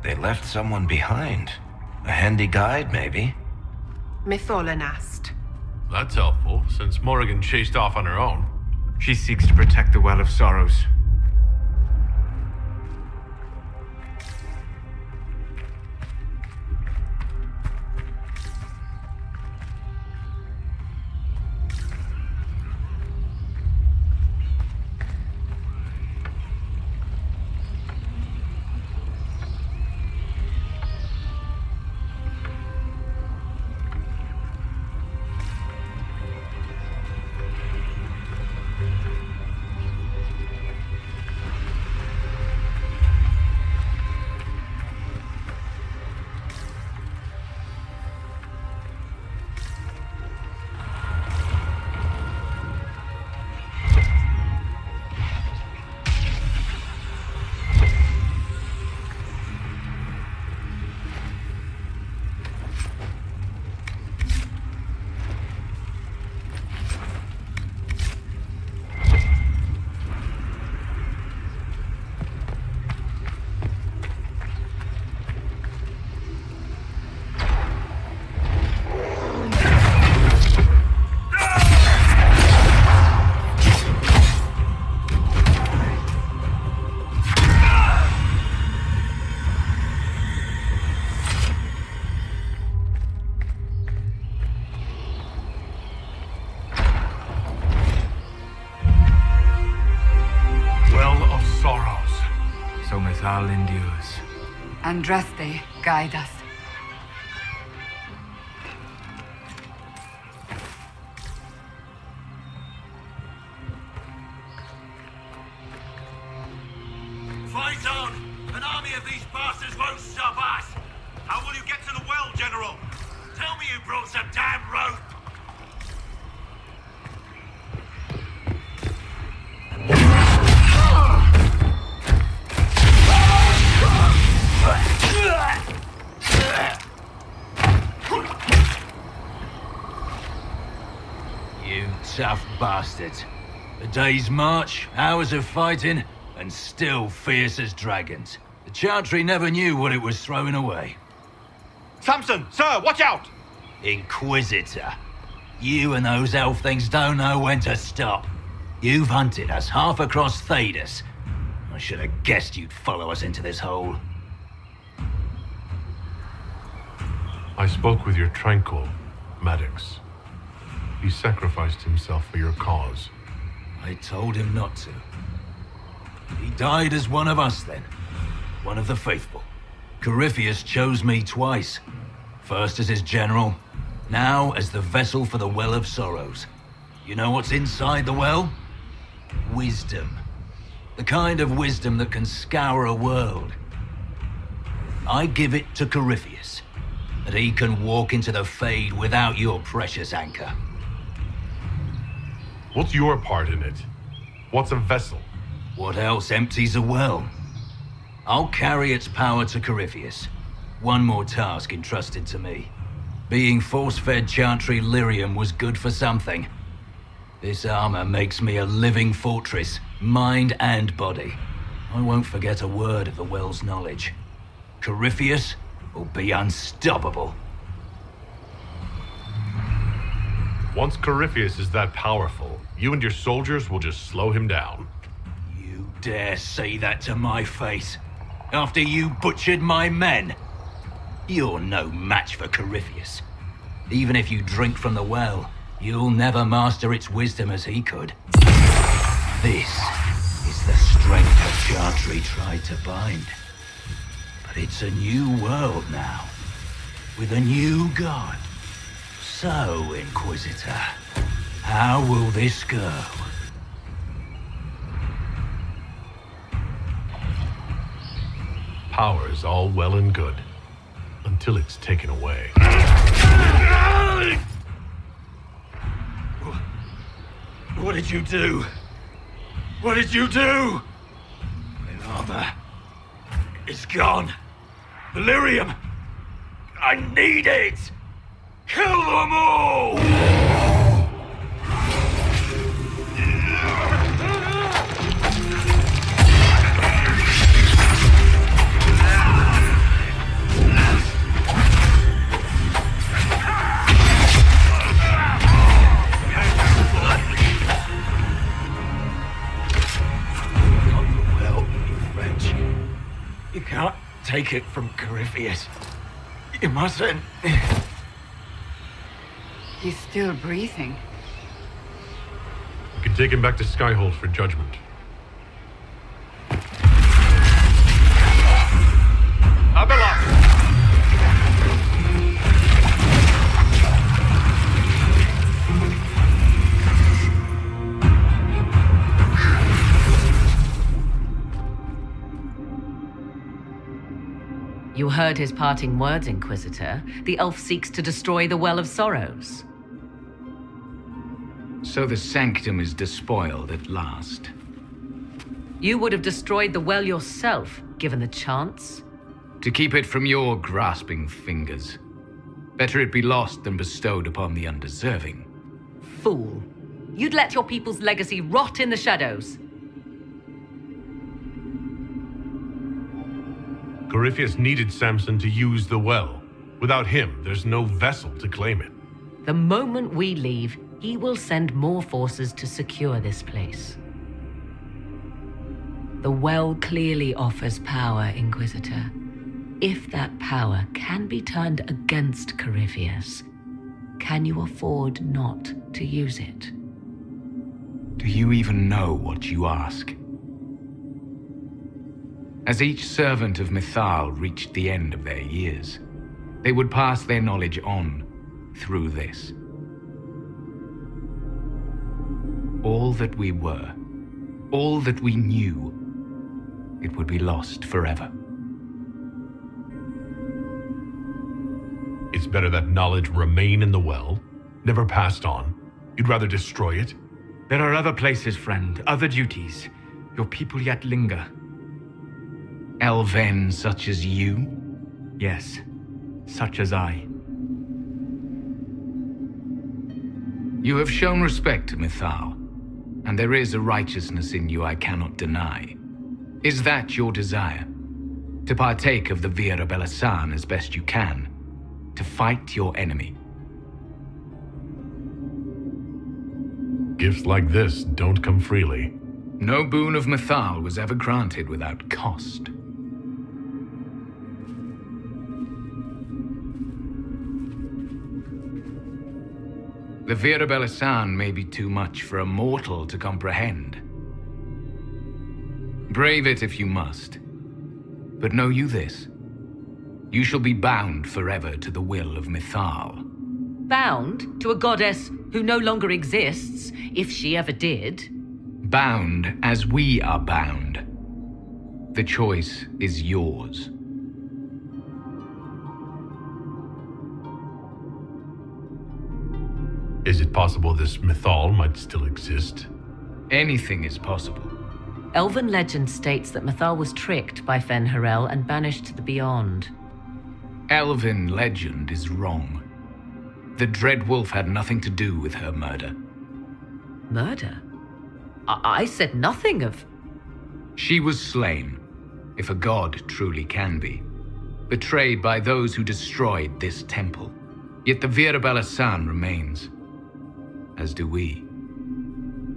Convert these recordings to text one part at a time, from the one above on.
They left someone behind. A handy guide, maybe? Mytholanast. That's helpful, since Morrigan chased off on her own. She seeks to protect the Well of Sorrows. Endures. Andraste, guide us. Fight on! An army of these bastards won't stop us! How will you get to the well, General? Tell me you brought some damn rope! You tough bastards. A day's march, hours of fighting, and still fierce as dragons. The Chantry never knew what it was throwing away. Samson! Sir, watch out! Inquisitor. You and those elf things don't know when to stop. You've hunted us half across Thedas. I should have guessed you'd follow us into this hole. I spoke with your Tranquil, Maddox. He sacrificed himself for your cause. I told him not to. He died as one of us then. One of the faithful. Corypheus chose me twice. First as his general, now as the vessel for the Well of Sorrows. You know what's inside the well? Wisdom. The kind of wisdom that can scour a world. I give it to Corypheus, that he can walk into the Fade without your precious anchor. What's your part in it? What's a vessel? What else empties a well? I'll carry its power to Corypheus. One more task entrusted to me. Being force-fed Chantry lyrium was good for something. This armor makes me a living fortress, mind and body. I won't forget a word of the well's knowledge. Corypheus will be unstoppable. Once Corypheus is that powerful, you and your soldiers will just slow him down. You dare say that to my face? After you butchered my men? You're no match for Corypheus. Even if you drink from the well, you'll never master its wisdom as he could. This is the strength that Chantry tried to bind. But it's a new world now, with a new god. So, Inquisitor, how will this go? Power is all well and good, until it's taken away. What did you do? What did you do? My armor. It's gone. Delirium. I need it. Kill them all! can't take it from Corypheus. You mustn't. He's still breathing. You can take him back to Skyhold for judgment. Abelard! You heard his parting words, Inquisitor. The elf seeks to destroy the Well of Sorrows. So the sanctum is despoiled at last. You would have destroyed the well yourself, given the chance. To keep it from your grasping fingers. Better it be lost than bestowed upon the undeserving. Fool. You'd let your people's legacy rot in the shadows. Corypheus needed Samson to use the well. Without him, there's no vessel to claim it. The moment we leave, he will send more forces to secure this place. The well clearly offers power, Inquisitor. If that power can be turned against Corypheus, can you afford not to use it? Do you even know what you ask? As each servant of Mythal reached the end of their years, they would pass their knowledge on through this. All that we were, all that we knew, it would be lost forever. It's better that knowledge remain in the well, never passed on. You'd rather destroy it? There are other places, friend, other duties. Your people yet linger. Elven such as you? Yes, such as I. You have shown respect to Mythal, and there is a righteousness in you I cannot deny. Is that your desire? To partake of the Vira Belasan as best you can? To fight your enemy? Gifts like this don't come freely. No boon of Mythal was ever granted without cost. The Vira Belasan may be too much for a mortal to comprehend. Brave it if you must. But know you this. You shall be bound forever to the will of Mythal. Bound to a goddess who no longer exists, if she ever did. Bound as we are bound. The choice is yours. Is it possible this Mythal might still exist? Anything is possible. Elven legend states that Mythal was tricked by Fen-Harel and banished to the Beyond. Elven legend is wrong. The Dread Wolf had nothing to do with her murder. Murder? I said nothing of... She was slain, if a god truly can be. Betrayed by those who destroyed this temple. Yet the Vira Belasan remains. As do we.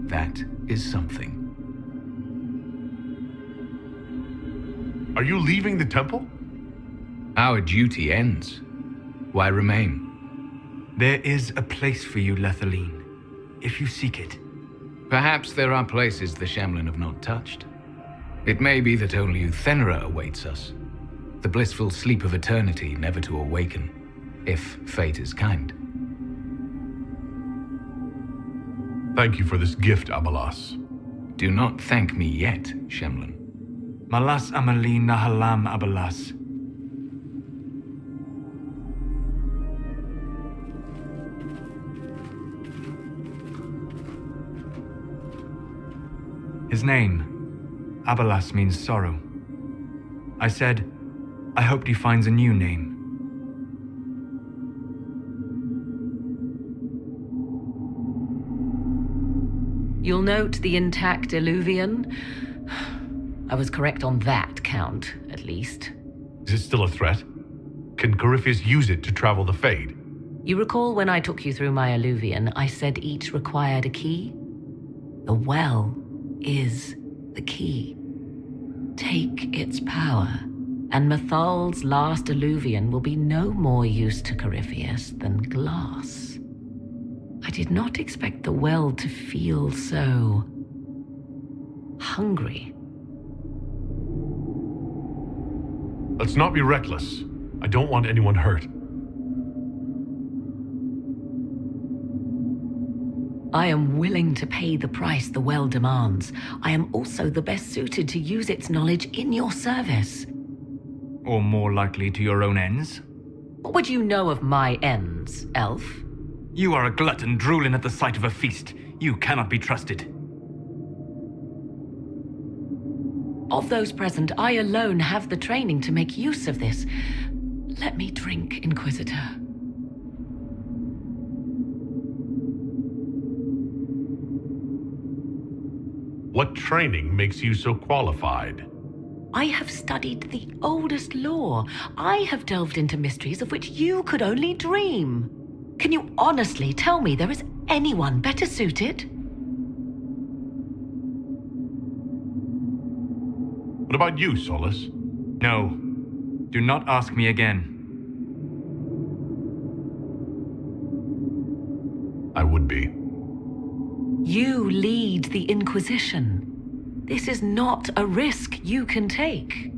That is something. Are you leaving the temple? Our duty ends. Why remain? There is a place for you, Lethaline, if you seek it. Perhaps there are places the Shamlin have not touched. It may be that only Uthenra awaits us. The blissful sleep of eternity never to awaken, if fate is kind. Thank you for this gift, Abalas. Do not thank me yet, Shamlin. Malas Amali Nahalam Abalas. His name, Abalas, means sorrow. I said, I hoped he finds a new name. You'll note the intact Illuvian. I was correct on that count, at least. Is it still a threat? Can Corypheus use it to travel the Fade? You recall when I took you through my Illuvian, I said each required a key? The well is the key. Take its power, and Mythal's last alluvion will be no more use to Corypheus than glass. I did not expect the well to feel so hungry. Let's not be reckless. I don't want anyone hurt. I am willing to pay the price the well demands. I am also the best suited to use its knowledge in your service. Or more likely to your own ends? What would you know of my ends, elf? You are a glutton drooling at the sight of a feast. You cannot be trusted. Of those present, I alone have the training to make use of this. Let me drink, Inquisitor. What training makes you so qualified? I have studied the oldest lore. I have delved into mysteries of which you could only dream. Can you honestly tell me there is anyone better suited? What about you, Solus? No. Do not ask me again. I would be. You lead the Inquisition. This is not a risk you can take.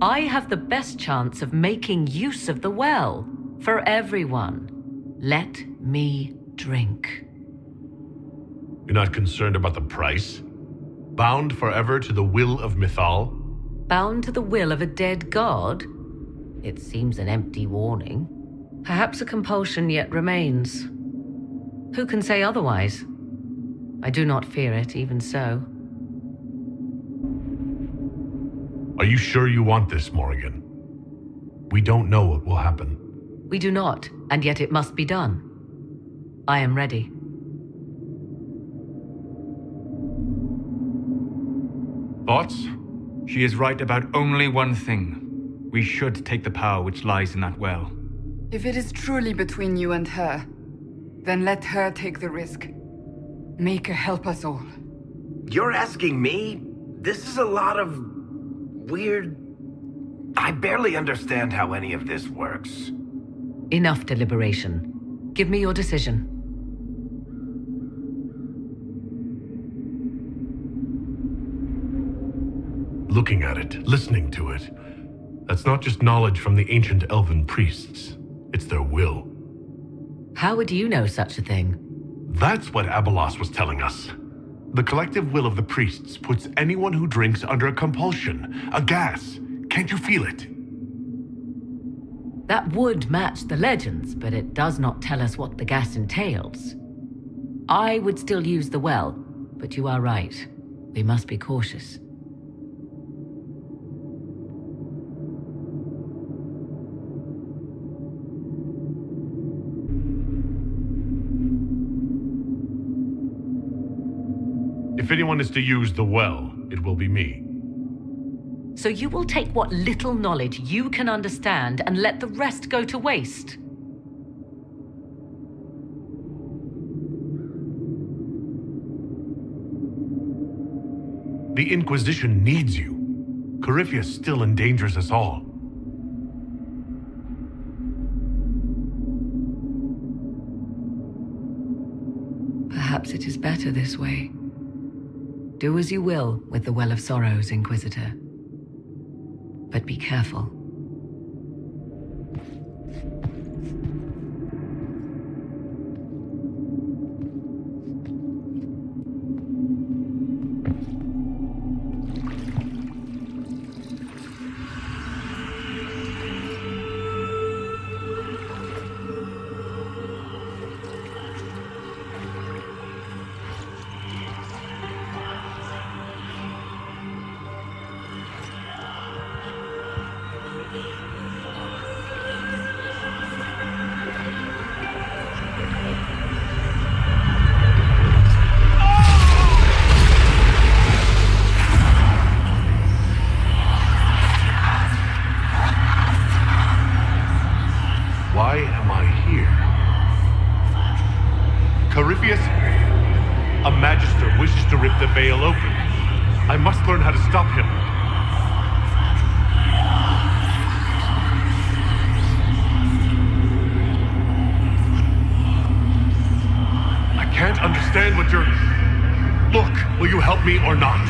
I have the best chance of making use of the well for everyone. Let me drink. You're not concerned about the price? Bound forever to the will of Mythal? Bound to the will of a dead god? It seems an empty warning. Perhaps a compulsion yet remains. Who can say otherwise? I do not fear it, even so. Are you sure you want this, Morrigan? We don't know what will happen. We do not, and yet it must be done. I am ready. Thoughts? She is right about only one thing. We should take the power which lies in that well. If it is truly between you and her, then let her take the risk. Make her help us all. You're asking me? This is a lot of weird... I barely understand how any of this works. Enough deliberation. Give me your decision. Looking at it, listening to it. That's not just knowledge from the ancient elven priests. It's their will. How would you know such a thing? That's what Abelos was telling us. The collective will of the priests puts anyone who drinks under a compulsion, a gas. Can't you feel it? That would match the legends, but it does not tell us what the gas entails. I would still use the well, but you are right. We must be cautious. If anyone is to use the well, it will be me. So you will take what little knowledge you can understand and let the rest go to waste? The Inquisition needs you. Corypheus still endangers us all. Perhaps it is better this way. Do as you will with the Well of Sorrows, Inquisitor. But be careful. Why am I here? Corypheus? A magister wishes to rip the veil open. I must learn how to stop him. help me or not?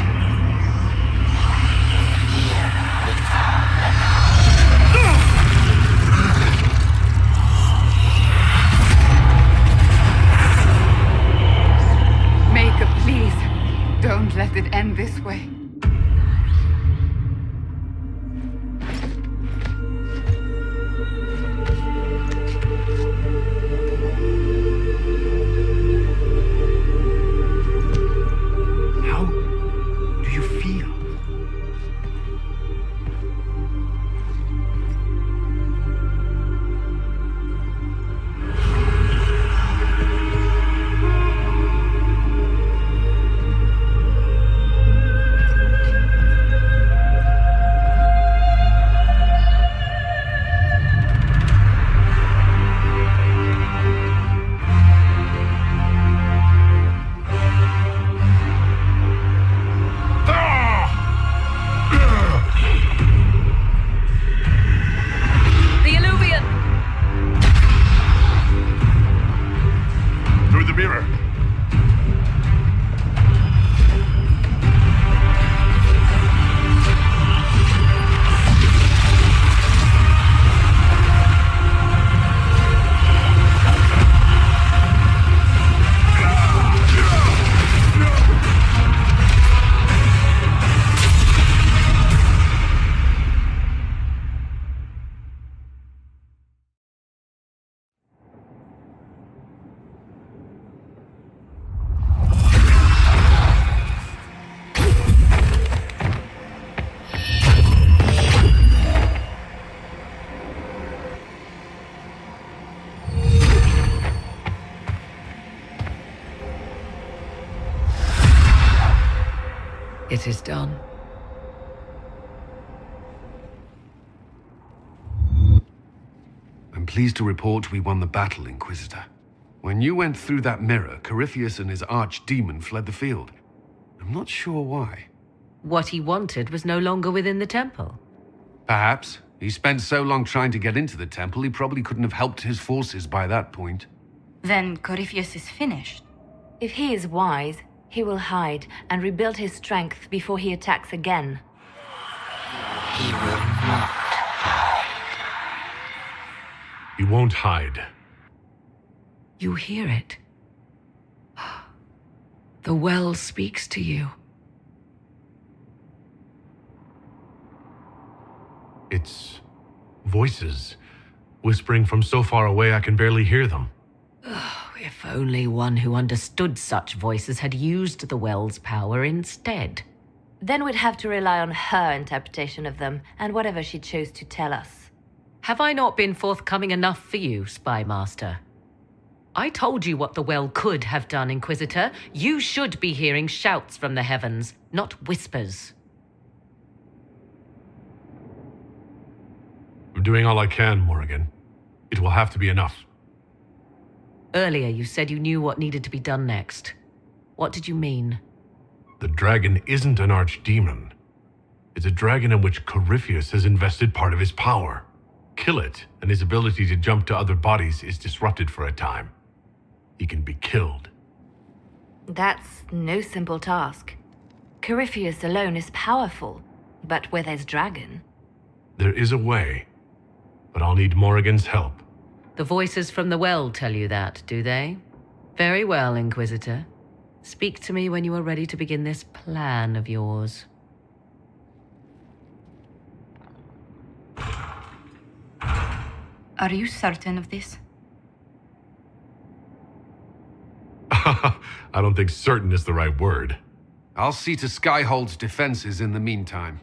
Maker, please, don't let it end this way. How do you feel? The Illuvian! Through the mirror. It is done. I'm pleased to report we won the battle, Inquisitor. When you went through that mirror, Corypheus and his archdemon fled the field. I'm not sure why. What he wanted was no longer within the temple. Perhaps. He spent so long trying to get into the temple, he probably couldn't have helped his forces by that point. Then Corypheus is finished. If he is wise, he will hide and rebuild his strength before he attacks again. He will not. He won't hide. You hear it. The well speaks to you. It's voices, whispering from so far away I can barely hear them. If only one who understood such voices had used the well's power instead. Then we'd have to rely on her interpretation of them and whatever she chose to tell us. Have I not been forthcoming enough for you, Spy Master? I told you what the well could have done, Inquisitor. You should be hearing shouts from the heavens, not whispers. I'm doing all I can, Morrigan. It will have to be enough. Earlier you said you knew what needed to be done next. What did you mean? The dragon isn't an archdemon. It's a dragon in which Corypheus has invested part of his power. Kill it, and his ability to jump to other bodies is disrupted for a time. He can be killed. That's no simple task. Corypheus alone is powerful, but where there's dragon... There is a way, but I'll need Morrigan's help. The voices from the well tell you that, do they? Very well, Inquisitor. Speak to me when you are ready to begin this plan of yours. Are you certain of this? I don't think certain is the right word. I'll see to Skyhold's defenses in the meantime.